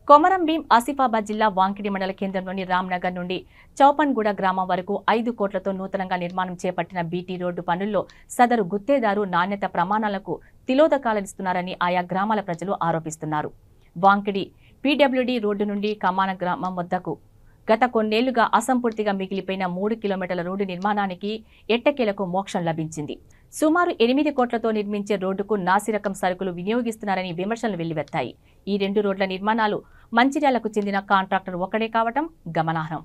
కొమరంభీం ఆసిఫాబాద్ జిల్లా వాంకిడి మండల కేంద్రంలోని రామ్నగర్ నుండి చౌపన్గూడ గ్రామం వరకు 5 కోట్లతో నూతనంగా నిర్మాణం చేపట్టిన బీటీ రోడ్డు పనుల్లో సదరు గుత్తేదారు నాణ్యత ప్రమాణాలకు తిలోదకాలిస్తున్నారని ఆయా గ్రామాల ప్రజలు ఆరోపిస్తున్నారు. వాంకిడి పీడబ్ల్యూడీ రోడ్డు నుండి కమాన గ్రామం వద్దకు గత కొన్నేళ్లుగా అసంపూర్తిగా మిగిలిపోయిన 3 కిలోమీటర్ల రోడ్డు నిర్మాణానికి ఎట్టకేలకు మోక్షం లభించింది. సుమారు 8 కోట్లతో నిర్మించే రోడ్డుకు నాసిరకం సరుకులు వినియోగిస్తున్నారని విమర్శలు వెల్లువెత్తాయి. ఈ 2 రోడ్ల నిర్మాణాలు మంచిర్యాలకు చెందిన కాంట్రాక్టర్ ఒకడే కావటం గమనార్హం.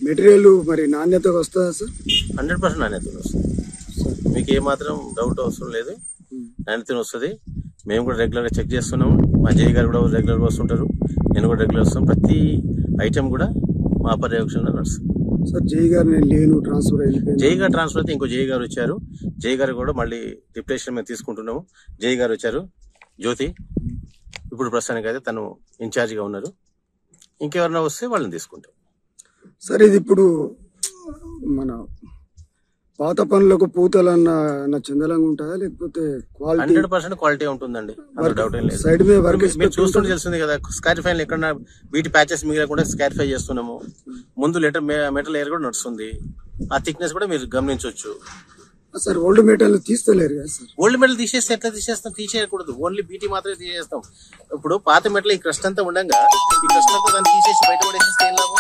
మెటీరియల్ మరి నాణ్యత వస్తుందా సార్? 100% నాణ్యత వస్తుంది. మీకు ఏమాత్రం డౌట్ అవసరం లేదు, నాణ్యత వస్తుంది. మేము కూడా రెగ్యులర్గా చెక్ చేస్తున్నాము. మా జై గారు కూడా రెగ్యులర్గా వస్తుంటారు, నేను కూడా రెగ్యులర్ వస్తాం. ప్రతి ఐటమ్ కూడా మా పర్యవేక్షణలో నడుస్తుంది. సార్ జై గారు నేను లేను, ట్రాన్స్ఫర్ అయిపోయింది. జై గారు ట్రాన్స్ఫర్ అయితే ఇంకో జై గారు వచ్చారు. జై గారు కూడా మళ్ళీ రిప్లేషన్ మేము తీసుకుంటున్నాము. జై గారు వచ్చారు, జ్యోతి. ఇప్పుడు ప్రస్తుతానికి అయితే తను ఇన్ఛార్జిగా ఉన్నారు. ఇంకెవరన్నా వస్తే వాళ్ళని తీసుకుంటాం. సార్ ఇది ఇప్పుడు మన పాత పనులకు పూతలన్న చందలంగా ఉంటుందా లేకపోతే 100% క్వాలిటీ ఉంటుందండి, డౌట్ ఏం లేదు. సైడ్ మీద వర్క్ చూస్తుంటే తెలుస్తుంది కదా, స్కారిఫై ఎక్కడ వీటి ప్యాచెస్ మిగిలకుండా స్కారిఫై చేస్తున్నాము. ముందు మెటల్ ఎయిర్ కూడా నడుస్తుంది. ఆ థిక్నెస్ కూడా మీరు గమనించవచ్చు. సార్ ఓల్డ్ మెటల్ తీస్తలేరు కదా సార్? ఓల్డ్ మెటల్ తీసేస్తే ఎట్లా తీసేస్తాం? తీసేయకూడదు, ఓన్లీ బీటీ మాత్రమే తీసేస్తాం. ఇప్పుడు పాత మెటల్ ఈ క్రస్ట్ అంతా ఉండగా ఈ క్రస్ట్ అంతా దాన్ని తీసేసి బయట పడేసేస్తే ఏం లాభం?